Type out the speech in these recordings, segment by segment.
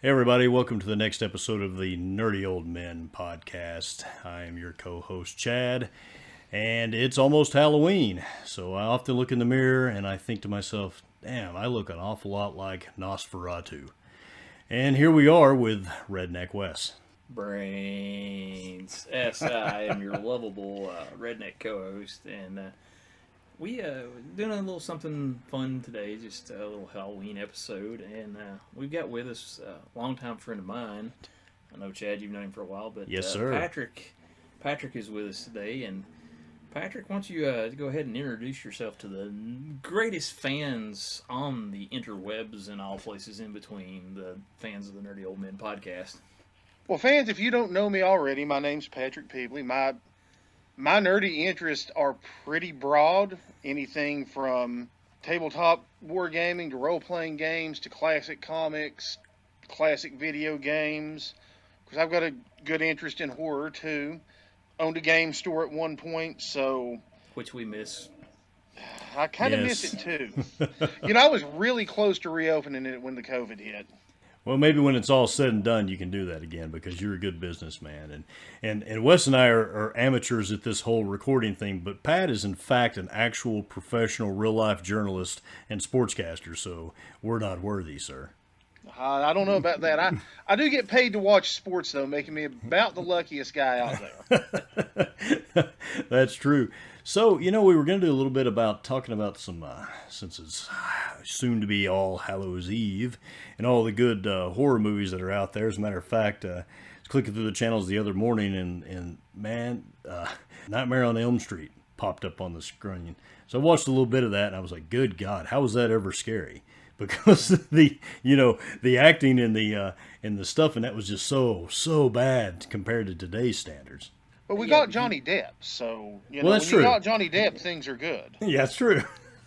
Hey everybody, welcome to the next episode of the Nerdy Old Men podcast. I am your co-host Chad, and it's almost Halloween, so I often look in the mirror and I think to myself, damn, I look an awful lot like Nosferatu. And here we are with Redneck Wes. Brains. Yes, I am your lovable redneck co-host, and we doing a little something fun today, just a little Halloween episode, and we've got with us a longtime friend of mine. I know Chad, you've known him for a while, but Yes, sir. Patrick is with us today, and Patrick, why don't you go ahead and introduce yourself to the greatest fans on the interwebs and all places in between, the fans of the Nerdy Old Men podcast. Well, fans, if you don't know me already, my name's Patrick Pebley. My nerdy interests are pretty broad. Anything from tabletop wargaming to role-playing games to classic comics, classic video games. Because I've got a good interest in horror, too. Owned a game store at one point, so... Which we miss. I kind of miss it, too. I was really close to reopening it when the COVID hit. Well, maybe when it's all said and done, you can do that again because you're a good businessman. And Wes and I are amateurs at this whole recording thing, but Pat is in fact an actual professional real-life journalist and sportscaster, so we're not worthy, sir. I don't know about that. I do get paid to watch sports, though, making me about the luckiest guy out there. That's true. So, we were going to do a little bit about talking about some, since it's soon to be All Hallows Eve, and all the good horror movies that are out there. As a matter of fact, I was clicking through the channels the other morning, and man, Nightmare on Elm Street popped up on the screen. So I watched a little bit of that, and I was like, good God, how was that ever scary? Because the acting and the stuff, and that was just so bad compared to today's standards. But we got Johnny Depp, so well, that's when true. you got Johnny Depp, things are good. Yeah, that's true.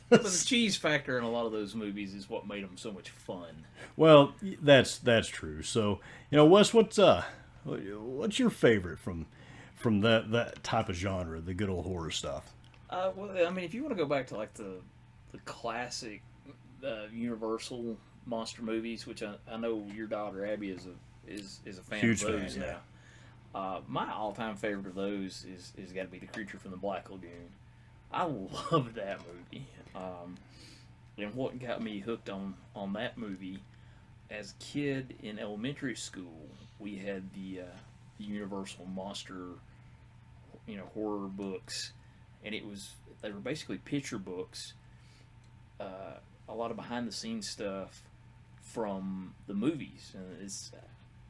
But the cheese factor in a lot of those movies is what made them so much fun. Well, that's true. So, Wes, what's your favorite from that type of genre, the good old horror stuff? Well, I mean, if you want to go back to like the classic Universal monster movies, which I know your daughter Abby is a fan Huge of those fan, yeah. now. My all-time favorite of those is got to be The Creature from the Black Lagoon. I love that movie. And what got me hooked on that movie, as a kid in elementary school, we had the Universal monster, horror books, and they were basically picture books. A lot of behind-the-scenes stuff from the movies, and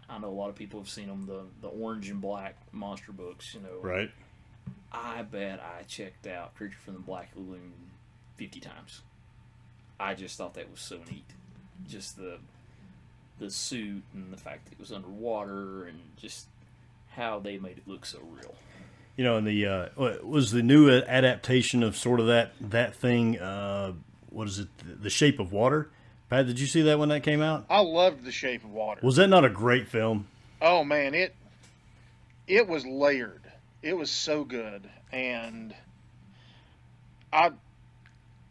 I know a lot of people have seen them, the orange and black monster books, Right. I bet I checked out Creature from the Black Lagoon 50 times. I just thought that was so neat. Just the suit and the fact that it was underwater and just how they made it look so real. And was the new adaptation of sort of that thing, what is it, The Shape of Water? Pat, did you see that when that came out? I loved The Shape of Water. Was that not a great film? Oh man, it was layered. It was so good, and of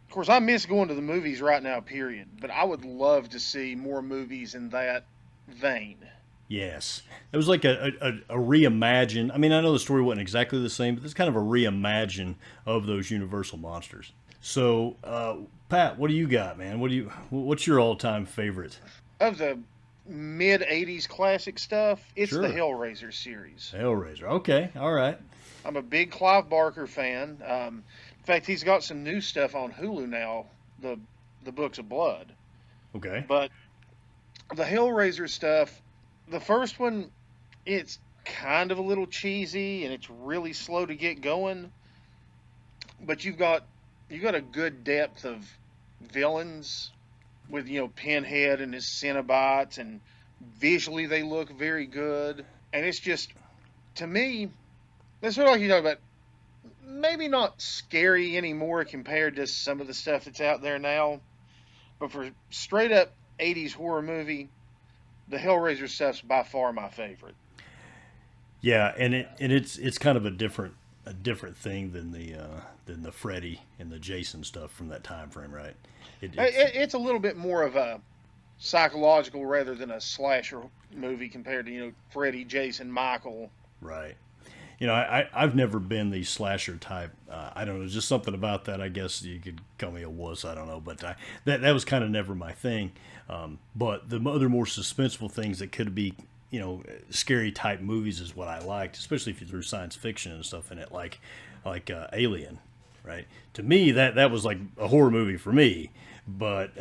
course, I miss going to the movies right now. Period. But I would love to see more movies in that vein. Yes. It was like a reimagine. I mean, I know the story wasn't exactly the same, but it's kind of a reimagine of those Universal monsters. So, Pat, what do you got, man? What's your all-time favorite? Of the mid-'80s classic stuff, it's Sure. the Hellraiser series. Hellraiser. Okay, all right. I'm a big Clive Barker fan. In fact, he's got some new stuff on Hulu now, the Books of Blood. Okay. But the Hellraiser stuff, the first one, it's kind of a little cheesy and it's really slow to get going. But you've got a good depth of villains with, Pinhead and his Cenobites, and visually they look very good. And it's just, to me, it's sort of like you talk about, maybe not scary anymore compared to some of the stuff that's out there now. But for straight up 80s horror movie, the Hellraiser stuff's by far my favorite. Yeah, and it's kind of a different thing than the Freddy and the Jason stuff from that time frame, right? It's a little bit more of a psychological rather than a slasher movie compared to Freddy, Jason, Michael. Right. I've never been the slasher type. I don't know, just something about that. I guess you could call me a wuss. I don't know, but that was kind of never my thing. But the other more suspenseful things that could be, scary type movies is what I liked, especially if you threw science fiction and stuff in it, like Alien. Right. To me, that was like a horror movie for me, but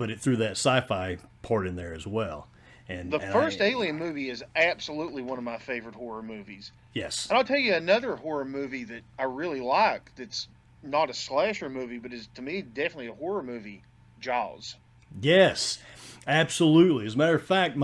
it threw that sci-fi part in there as well. The first Alien movie is absolutely one of my favorite horror movies. Yes. And I'll tell you another horror movie that I really like that's not a slasher movie, but is, to me, definitely a horror movie, Jaws. Yes, absolutely. As a matter of fact,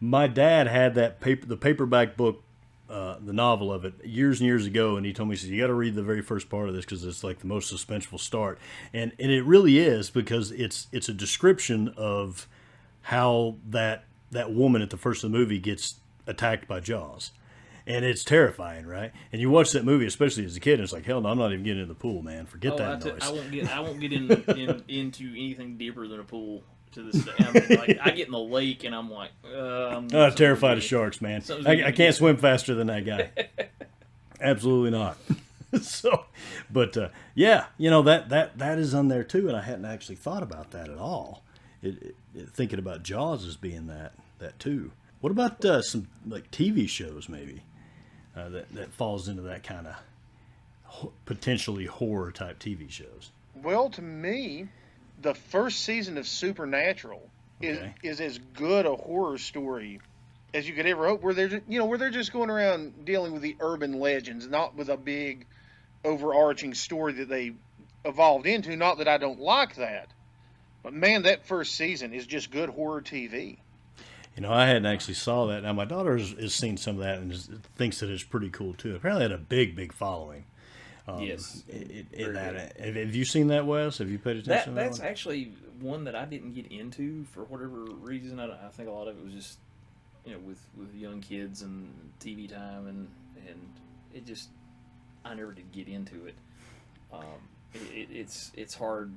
my dad had the paperback book, the novel of it, years and years ago, and he told me, he said, you got to read the very first part of this because it's like the most suspenseful start. And it really is, because it's a description of how that woman at the first of the movie gets attacked by Jaws. And it's terrifying, right? And you watch that movie, especially as a kid, and it's like, hell no, I'm not even getting in the pool, man. Forget that noise. I won't get into anything deeper than a pool to this day. I mean, like, I get in the lake and I'm like, I'm terrified of sharks, man. I can't swim faster than that guy. Absolutely not. So, but yeah, that is on there too, and I hadn't actually thought about that at all. Thinking about Jaws as being that too. What about some like TV shows maybe that falls into that kind of potentially horror type TV shows? Well, to me, the first season of Supernatural is as good a horror story as you could ever hope. Where they're just going around dealing with the urban legends, not with a big overarching story that they evolved into. Not that I don't like that. But man, that first season is just good horror TV. I hadn't actually saw that. Now my daughter has seen some of that and thinks that it's pretty cool too. Apparently, it had a big following. Yes. Have you seen that, Wes? Have you paid attention? That's actually one that I didn't get into for whatever reason. I think a lot of it was just with young kids and TV time and it just I never did get into it. It's hard.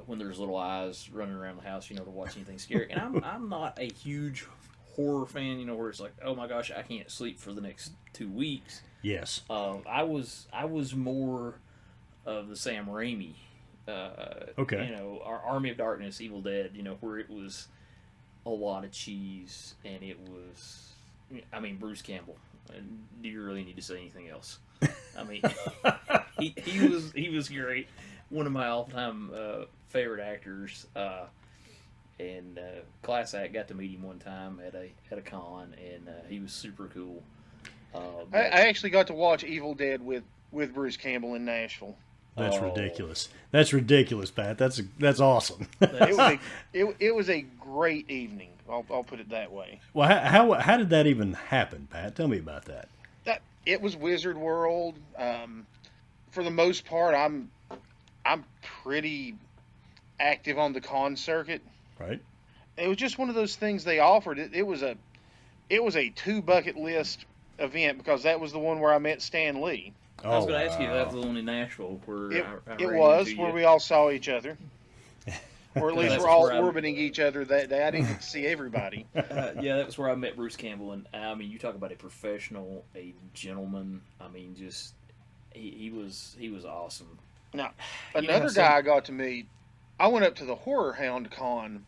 When there's little eyes running around the house, to watch anything scary. And I'm not a huge horror fan, where it's like, oh my gosh, I can't sleep for the next 2 weeks. Yes. I was more of the Sam Raimi. Okay. Our Army of Darkness, Evil Dead, where it was a lot of cheese and it was, Bruce Campbell. Do you really need to say anything else? He was great. One of my all-time favorite actors, and class act. Got to meet him one time at a con, and he was super cool. I actually got to watch Evil Dead with Bruce Campbell in Nashville. That's ridiculous. That's ridiculous, Pat. That's awesome. It was a great evening. I'll put it that way. Well, how did that even happen, Pat? Tell me about that. It was Wizard World. For the most part, I'm pretty active on the con circuit. Right. It was just one of those things they offered. It was a 2 bucket list event because that was the one where I met Stan Lee. I was going to ask you if that was the one in Nashville where it was where we all saw each other. Or at least we're all orbiting each other that day. I didn't get to see everybody. Yeah, that was where I met Bruce Campbell. And you talk about a professional, a gentleman. He was awesome. Now, another guy I got to meet, I went up to the Horror Hound Con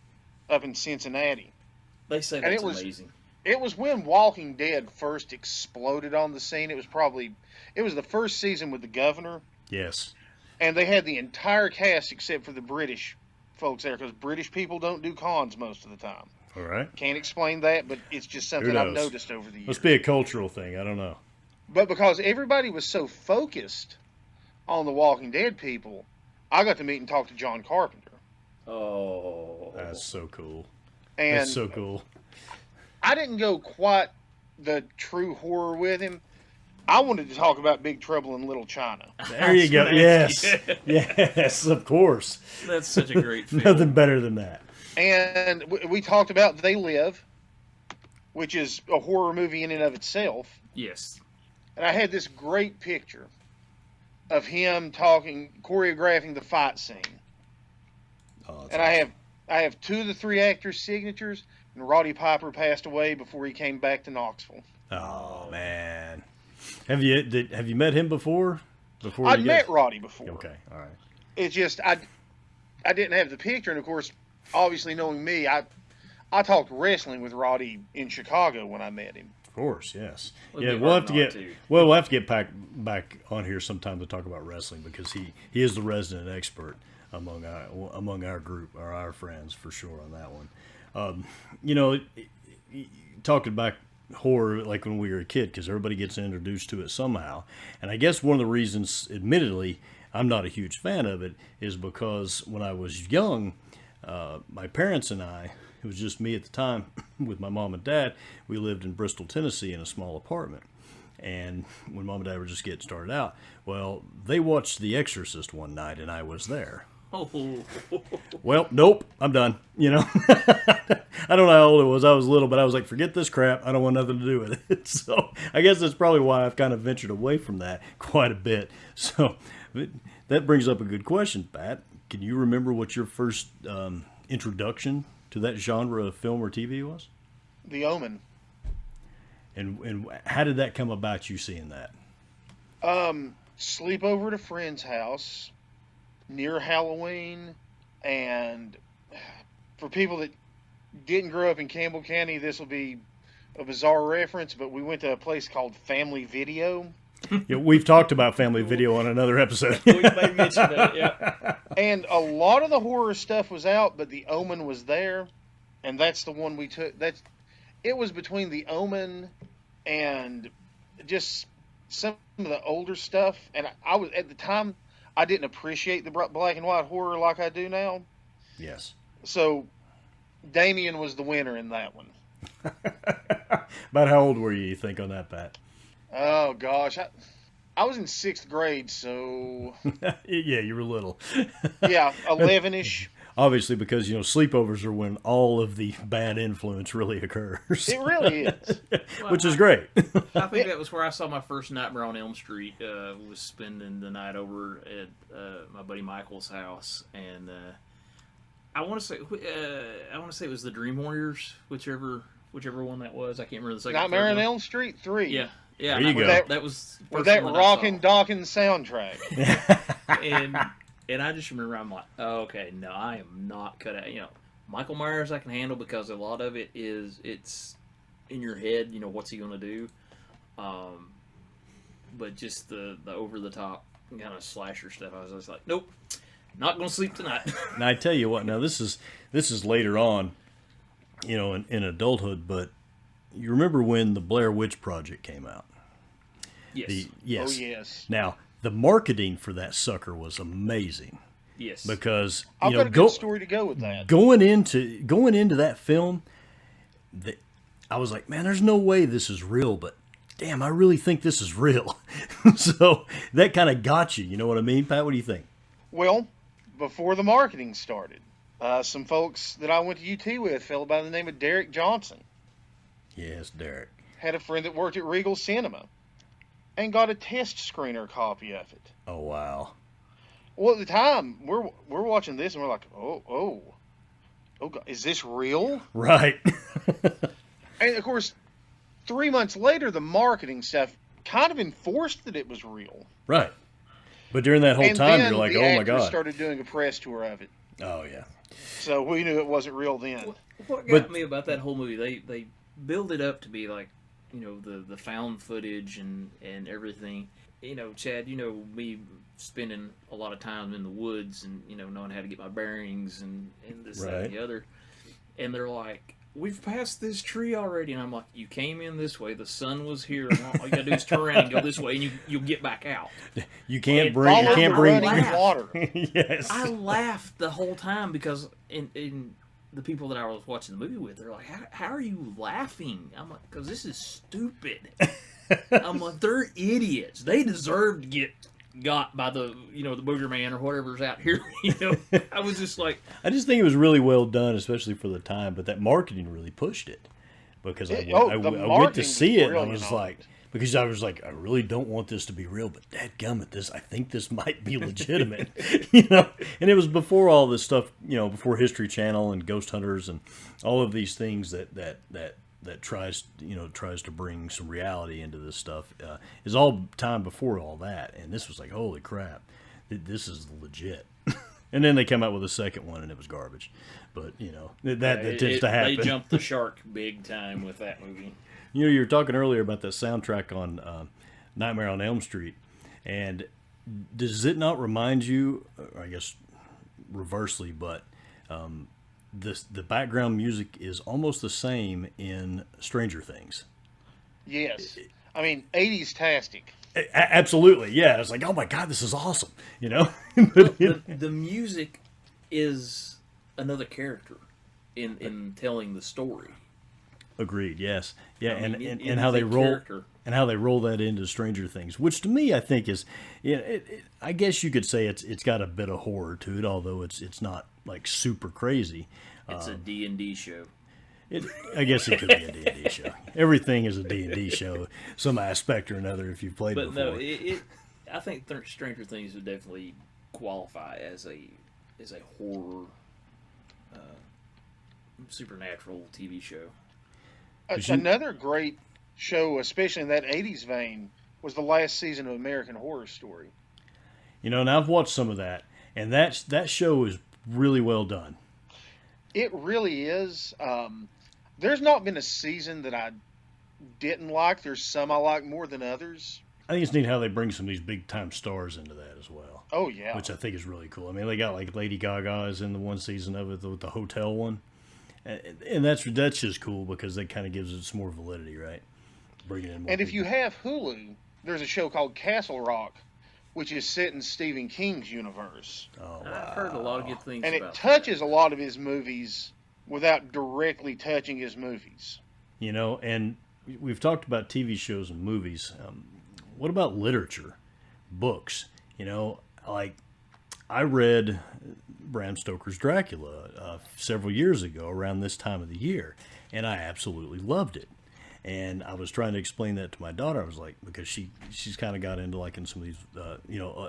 up in Cincinnati. They say that's amazing. It was when Walking Dead first exploded on the scene. It was the first season with the governor. Yes. And they had the entire cast except for the British folks there because British people don't do cons most of the time. All right. Can't explain that, but it's just something I've noticed over the years. Must be a cultural thing. I don't know. But because everybody was so focused on the Walking Dead people, I got to meet and talk to John Carpenter. Oh. That's so cool. And that's so cool. I didn't go quite the true horror with him. I wanted to talk about Big Trouble in Little China. There you go. Yes. Yes, of course. That's such a great film. Nothing better than that. And we talked about They Live, which is a horror movie in and of itself. Yes. And I had this great picture of him choreographing the fight scene. Oh, and I have I have two of the three actors' signatures, and Roddy Piper passed away before he came back to Knoxville. Oh man, have you met him before? I'd met Roddy before. Okay, all right. It's just I didn't have the picture, and of course, obviously knowing me, I talked wrestling with Roddy in Chicago when I met him. Of course, yes. It'd Yeah, be we'll hard have to not get to. we'll have to get back on here sometime to talk about wrestling because he is the resident expert among our group or our friends for sure on that one. You know, talking about horror like when we were a kid because everybody gets introduced to it somehow, and I guess one of the reasons, admittedly, I'm not a huge fan of it is because when I was young, my parents and I, it was just me at the time with my mom and dad, we lived in Bristol, Tennessee in a small apartment. And when mom and dad were just getting started out, well, they watched The Exorcist one night and I was there. Oh, Well, nope, I'm done. You know, I don't know how old it was. I was little, but I was like, forget this crap. I don't want nothing to do with it. So I guess that's probably why I've kind of ventured away from that quite a bit. So that brings up a good question, Pat. Can you remember what your first introduction to that genre of film or TV was? The Omen. And how did that come about, you seeing that? Sleep over at a friend's house near Halloween, and for people that didn't grow up in Campbell County, this will be a bizarre reference, but we went to a place called Family Video. Yeah, we've talked about Family Video on another episode. we may mention that, yeah. And a lot of the horror stuff was out, but The Omen was there, and that's the one we took. It was between The Omen and just some of the older stuff, and I was at the time I didn't appreciate the black and white horror like I do now. Yes. So Damien was the winner in that one. About how old were you think, on that, Pat? Oh gosh, I was in 6th grade, so Yeah, you were little. yeah, 11ish. Obviously, because, sleepovers are when all of the bad influence really occurs. It really is. Which is great. I think that was where I saw my first Nightmare on Elm Street. Was spending the night over at my buddy Michael's house, and I want to say it was the Dream Warriors, whichever one that was. I can't remember the second. Nightmare on Elm Street 3. Yeah. There you go. That was the with first that one I rockin' saw. dockin' soundtrack. And I just remember I'm like, oh, okay, no, I am not cut out. Michael Myers I can handle because a lot of it's in your head. What's he gonna do? But just the over the top kind of slasher stuff, I was just like, nope, not gonna sleep tonight. And I tell you what, now this is later on, in adulthood, but you remember when the Blair Witch Project came out? Yes. Yes. Oh yes. Now, the marketing for that sucker was amazing. Yes. Because I've got a good story to go with that. Going into that film, I was like, man, there's no way this is real, but damn, I really think this is real. So that kind of got you. You know what I mean, Pat? What do you think? Well, before the marketing started, some folks that I went to UT with, a fellow by the name of Derek Johnson, Yes, Derek. had a friend that worked at Regal Cinema and got a test screener copy of it. Oh, wow. Well, at the time, we're watching this and we're like, oh, God, is this real? Right. And of course, 3 months later, the marketing stuff kind of enforced that it was real. Right. But during that whole And time, then you're like, the oh my actors God. started doing a press tour of it, Oh, yeah. so we knew it wasn't real then. What got me about that whole movie, they build it up to be like, the found footage and everything. Chad, me spending a lot of time in the woods and, knowing how to get my bearings and this, that, and the other. And they're like, we've passed this tree already. And I'm like, you came in this way, the sun was here, and all you gotta do is turn around and go this way, and you'll get back out. You can't Follow the bring running water. Yes. I laughed the whole time because in the people that I was watching the movie with, they're like, how are you laughing? I'm like, because this is stupid. I'm like, they're idiots. They deserve to get got by the booger man or whatever's out here. I was just like, I just think it was really well done, especially for the time. But that marketing really pushed it because I went to see it, and I was like, because I was like, I really don't want this to be real, but dadgummit, I think this might be legitimate, And it was before all this stuff, before History Channel and Ghost Hunters and all of these things that tries to bring some reality into this stuff. Is all time before all that, and this was like, holy crap, this is legit. And then they come out with a second one, and it was garbage. But that tends to happen. They jumped the shark big time with that movie. You were talking earlier about the soundtrack on Nightmare on Elm Street, and does it not remind you? I guess reversely, but the background music is almost the same in Stranger Things. Yes, I mean 80s-tastic. Absolutely, yeah. It's like, oh my god, this is awesome, The music is another character in telling the story. Agreed. Yes. Yeah, I mean, and how they roll character. and how they roll that into Stranger Things, which to me I think is, I guess you could say it's got a bit of horror to it, although it's not like super crazy. It's a D&D show. I guess it could be a D&D show. Everything is a D&D show, some aspect or another. If you've played But before, no, I think Stranger Things would definitely qualify as a horror, supernatural TV show. Another great show, especially in that 80s vein, was the last season of American Horror Story. and I've watched some of that, and that show is really well done. It really is. There's not been a season that I didn't like. There's some I like more than others. I think it's neat how they bring some of these big time stars into that as well. Oh yeah, Which I think is really cool. I mean, they got like Lady Gaga is in the one season of it with the hotel one, and that's just cool because that kind of gives it some more validity, right? Bringing in more. And if you people. have Hulu, there's a show called Castle Rock, which is set in Stephen King's universe, Oh, I've heard a lot of good things and about it touches a lot of his movies without directly touching his movies. And we've talked about TV shows and movies. What about literature, books? Like I read Bram Stoker's Dracula several years ago around this time of the year, and I absolutely loved it. And I was trying to explain that to my daughter. I was like, because she's kind of got into like in some of these,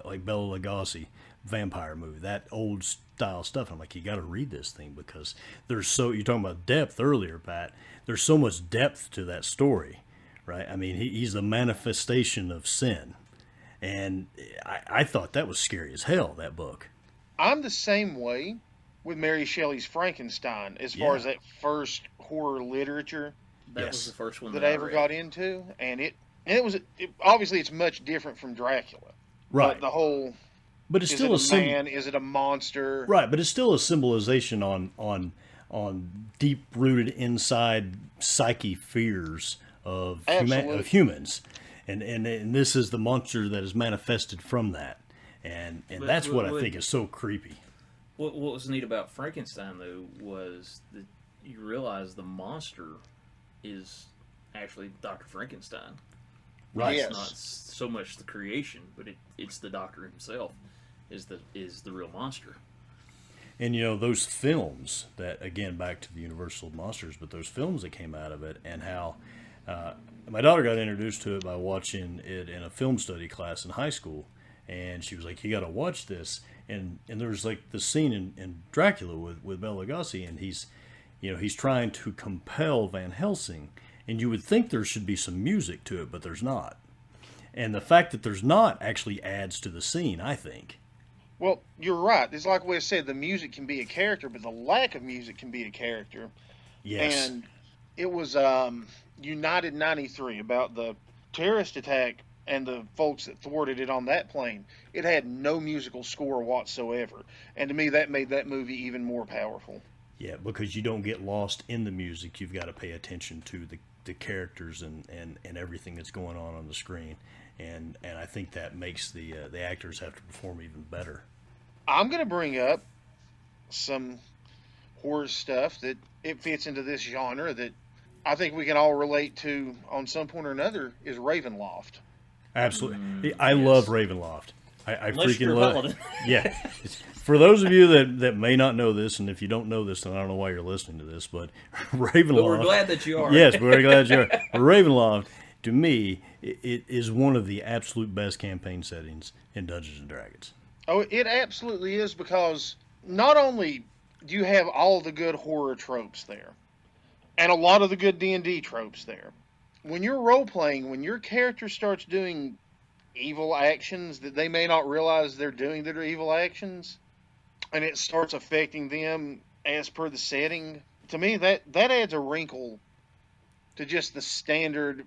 like Bela Lugosi vampire movie, that old style stuff. I'm like, you got to read this thing because you're talking about depth earlier, Pat. There's so much depth to that story, right? I mean, he's the manifestation of sin. And I thought that was scary as hell, that book. I'm the same way with Mary Shelley's Frankenstein as far as that first horror literature That was the first one that I ever read. got into, and obviously it's much different from Dracula. Right. But the whole But it's is still it a man? Is it a monster? Right, but it's still a symbolization on deep rooted inside psyche fears of humans, and this is the monster that is manifested from that, and that's what I think is so creepy. What was neat about Frankenstein though was that you realize the monster is actually Dr. Frankenstein. Right. Yes. It's not so much the creation, but it's the doctor himself is the real monster. And those films that, again, back to the Universal Monsters, but those films that came out of it, and how my daughter got introduced to it by watching it in a film study class in high school, and she was like, "You got to watch this." And there's like the scene in Dracula with Bela Lugosi, and he's trying to compel Van Helsing, and you would think there should be some music to it, but there's not. And the fact that there's not actually adds to the scene, I think. Well, you're right. It's like we said, the music can be a character, but the lack of music can be a character. Yes. And it was United 93 about the terrorist attack and the folks that thwarted it on that plane. It had no musical score whatsoever. And to me, that made that movie even more powerful. Yeah, because you don't get lost in the music. You've got to pay attention to the characters and everything that's going on the screen. And I think that makes the actors have to perform even better. I'm going to bring up some horror stuff that it fits into this genre that I think we can all relate to on some point or another is Ravenloft. Absolutely. I love Ravenloft. I Unless freaking you're love Paladin. Yeah. For those of you that may not know this, and if you don't know this, then I don't know why you're listening to this, but Ravenloft. But we're glad that you are. Yes, we're very glad you are. Ravenloft, to me, it is one of the absolute best campaign settings in Dungeons and Dragons. Oh, it absolutely is, because not only do you have all the good horror tropes there, and a lot of the good D&D tropes there, when you're role-playing, when your character starts doing evil actions that they may not realize they're doing that are evil actions, and it starts affecting them as per the setting, to me, that adds a wrinkle to just the standard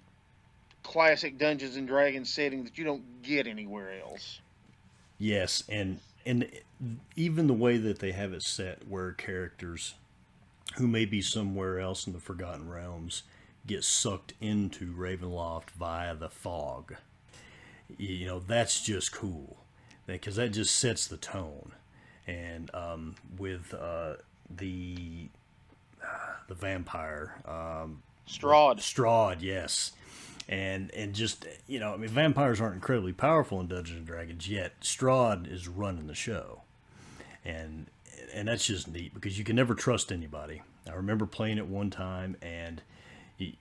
classic Dungeons and Dragons setting that you don't get anywhere else. Yes, and even the way that they have it set, where characters who may be somewhere else in the Forgotten Realms get sucked into Ravenloft via the fog. You know, that's just cool, because that just sets the tone. And with the vampire, Strahd, yes. And just, you know, I mean, vampires aren't incredibly powerful in Dungeons and Dragons, yet Strahd is running the show. And that's just neat, because you can never trust anybody. I remember playing it one time, and you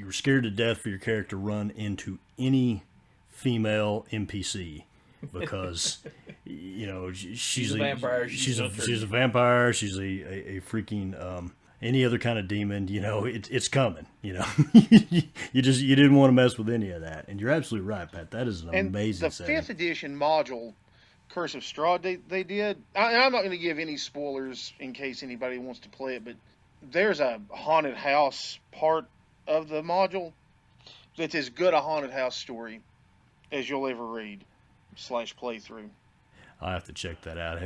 were scared to death for your character to run into any female NPC, because you know she's a vampire. She's a vampire. She's a freaking any other kind of demon. You know, it's coming. You know, you didn't want to mess with any of that. And you're absolutely right, Pat. That is an amazing setting. The 5th edition module, Curse of Strahd, they did. I'm not going to give any spoilers in case anybody wants to play it, but there's a haunted house part of the module that's as good a haunted house story as you'll ever read / play through. I'll have to check that out.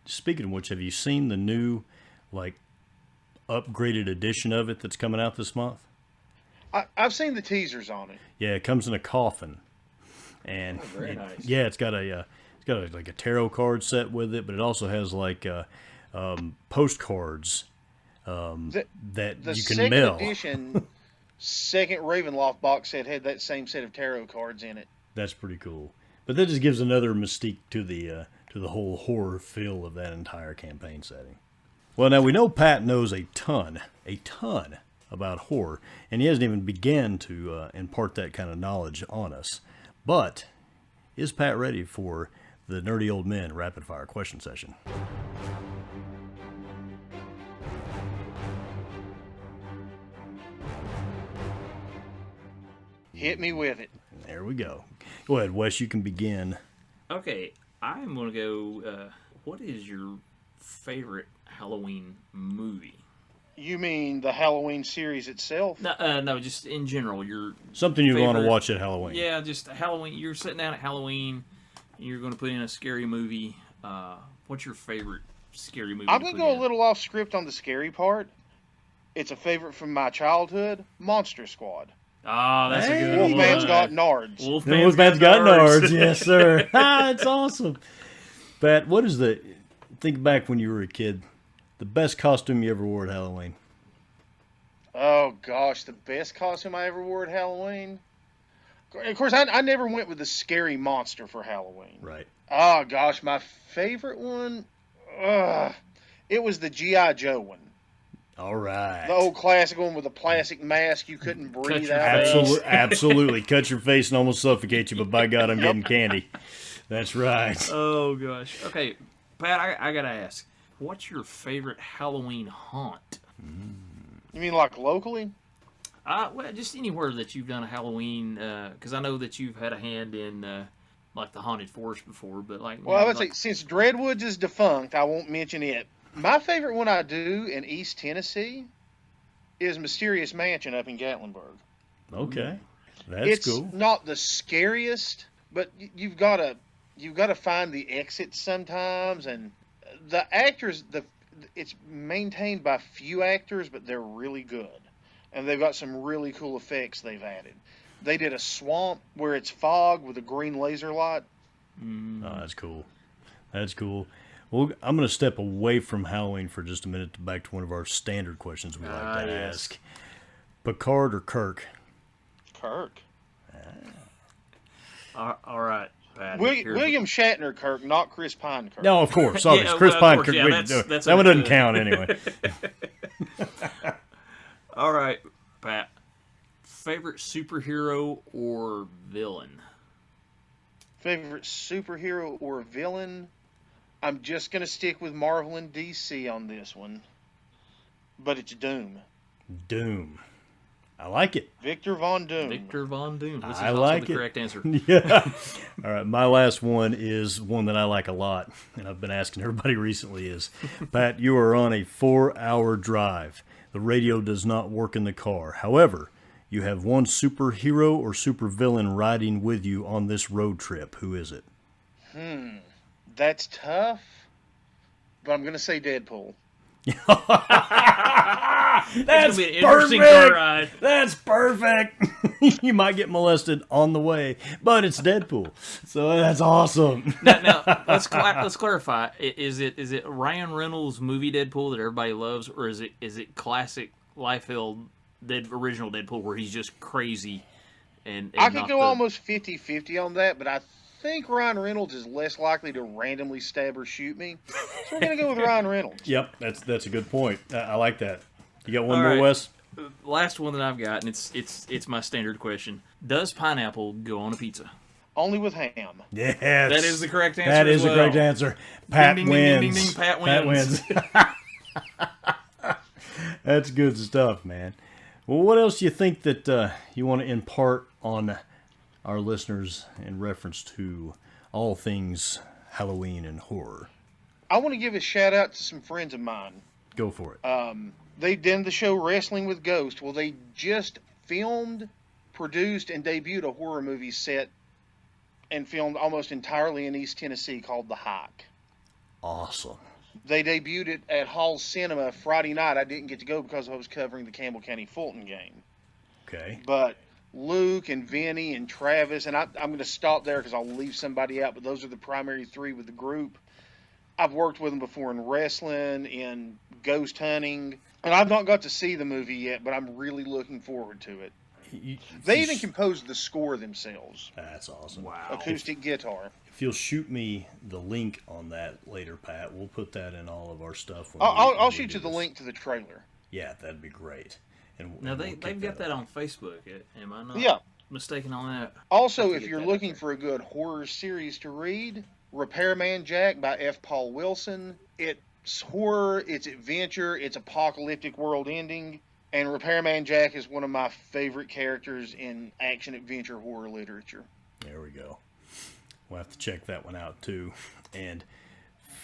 Speaking of which, have you seen the new, like, upgraded edition of it that's coming out this month? I've seen the teasers on it. Yeah, it comes in a coffin, and very nice. Yeah, it's got a tarot card set with it, but it also has like postcards that you can mail. The second edition, second Ravenloft box set had that same set of tarot cards in it. That's pretty cool. But that just gives another mystique to the whole horror feel of that entire campaign setting. Well, now we know Pat knows a ton about horror, and he hasn't even begun to impart that kind of knowledge on us. But is Pat ready for the Nerdy Old Men rapid fire question session? Hit me with it. There we go. Go ahead, Wes. You can begin. Okay, I'm going to go. What is your favorite Halloween movie? You mean the Halloween series itself? No, just in general. Your something you want to watch at Halloween. Yeah, just Halloween. You're sitting down at Halloween. You're going to put in a scary movie. What's your favorite scary movie? I'm going to go a little off script on the scary part. It's a favorite from my childhood, Monster Squad. Oh, that's a good one. Wolfman's got nards. Wolfman's got nards. Yes, sir. It's awesome. Pat, what is think back when you were a kid, the best costume you ever wore at Halloween? Oh, gosh, the best costume I ever wore at Halloween? Of course, I never went with the scary monster for Halloween. Right. Oh, gosh, my favorite one, it was the G.I. Joe one. All right. The old classic one with a plastic mask you couldn't breathe out. Absolutely. Cut your face and almost suffocate you, but by God, I'm getting candy. That's right. Oh, gosh. Okay, Pat, I got to ask, what's your favorite Halloween haunt? You mean like locally? Well, just anywhere that you've done a Halloween, because I know that you've had a hand in, like, the Haunted Forest before, but like... Well, I would say, since Dreadwoods is defunct, I won't mention it. My favorite one I do in East Tennessee is Mysterious Mansion up in Gatlinburg. Okay, that's cool. It's not the scariest, but you've got to find the exits sometimes, and the actors. It's maintained by few actors, but they're really good, and they've got some really cool effects they've added. They did a swamp where it's fog with a green laser light. Oh, that's cool. That's cool. Well, I'm going to step away from Halloween for just a minute back to one of our standard questions we like to ask. Picard or Kirk? Kirk. All right, Pat. William Shatner Kirk, not Chris Pine Kirk. No, of course. Obviously. Chris Pine Kirk. Yeah, that's that one doesn't count anyway. All right, Pat. favorite superhero or villain? Favorite superhero or villain? I'm just going to stick with Marvel and DC on this one. But it's Doom. Doom. I like it. Victor Von Doom. Victor Von Doom. This is I also like the it. correct answer. Yeah. All right. My last one is one that I like a lot, and I've been asking everybody recently is, Pat, you are on a 4-hour drive. The radio does not work in the car. However, you have one superhero or supervillain riding with you on this road trip. Who is it? That's tough. But I'm going to say Deadpool. That's be an interesting car ride. That's perfect. You might get molested on the way, but it's Deadpool, so that's awesome. Now let's clarify. Is it Ryan Reynolds' movie Deadpool that everybody loves, or is it classic Liefeld original Deadpool where he's just crazy? And I could go almost 50-50 on that, but I think Ryan Reynolds is less likely to randomly stab or shoot me. So we're going to go with Ryan Reynolds. Yep, that's a good point. I like that. You got one All more, right. Wes? Last one that I've got, and it's my standard question: does pineapple go on a pizza? Only with ham. Yes. That is the correct answer. That is as the well. correct answer. Pat Ding, ding, ding, wins. ding, ding, Pat wins. That's good stuff, man. Well, what else do you think that you want to impart on our listeners in reference to all things Halloween and horror? I want to give a shout out to some friends of mine. Go for it. They did the show Wrestling with Ghosts. Well, they just filmed, produced, and debuted a horror movie set and filmed almost entirely in East Tennessee called The Hike. Awesome. They debuted it at Hall Cinema Friday night. I didn't get to go because I was covering the Campbell County Fulton game. Okay. But Luke and Vinny and Travis, and I'm going to stop there because I'll leave somebody out, but those are the primary three with the group. I've worked with them before in wrestling, in ghost hunting, and I've not got to see the movie yet, but I'm really looking forward to it. They even composed the score themselves. That's awesome. Wow. Acoustic guitar. If you'll shoot me the link on that later, Pat, we'll put that in all of our stuff. I'll shoot you the link to the trailer. Yeah, that'd be great. And Now we'll they've got that on Facebook. Am I not mistaken on that? Also, I'll if get you're that looking out there. for a good horror series to read, Repairman Jack by F. Paul Wilson. It's horror, it's adventure, it's apocalyptic world ending, and Repairman Jack is one of my favorite characters in action-adventure horror literature. There we go. We'll have to check that one out, too. And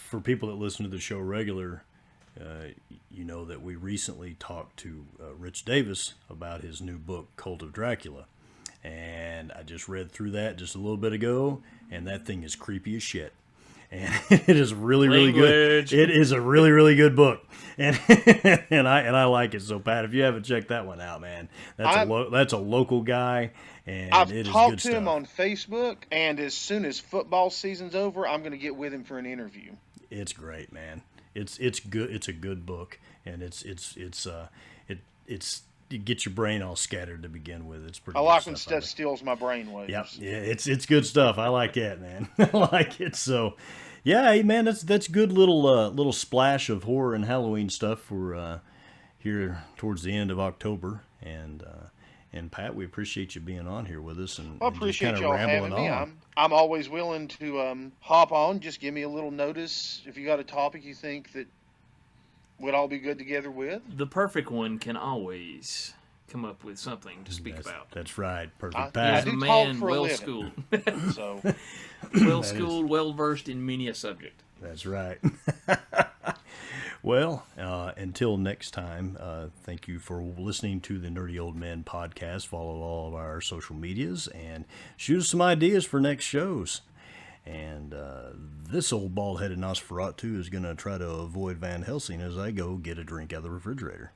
for people that listen to the show regular, you know that we recently talked to Rich Davis about his new book, Cult of Dracula. And I just read through that just a little bit ago, and that thing is creepy as shit. And it is really, really good. It is a really, really good book, and and I like it. So, Pat, if you haven't checked that one out, man, that's a local guy, and I've it is talked good to stuff. him on Facebook, and as soon as football season's over, I'm going to get with him for an interview. It's great, man. It's good. It's a good book, and it gets your brain all scattered to begin with. It's pretty. I good like when stuff. stuff steals my brainwaves. Yep. Yeah, it's good stuff. I like that, man. I like it. So, yeah, hey, man, that's good little splash of horror and Halloween stuff for here towards the end of October. And Pat, we appreciate you being on here with us and I appreciate y'all having me. I'm always willing to hop on. Just give me a little notice if you got a topic you think that we'd all be good together with. The perfect one can always come up with something to speak about. That's right. Perfect, I He's Pat. a do talk man for a well living. schooled, So well schooled, well versed in many a subject. That's right. Well, until next time, thank you for listening to the Nerdy Old Men podcast. Follow all of our social medias and shoot us some ideas for next shows. And this old bald-headed Nosferatu is going to try to avoid Van Helsing as I go get a drink out of the refrigerator.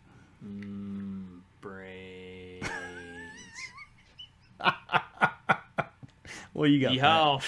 Brains. Well, you got Yeehaw.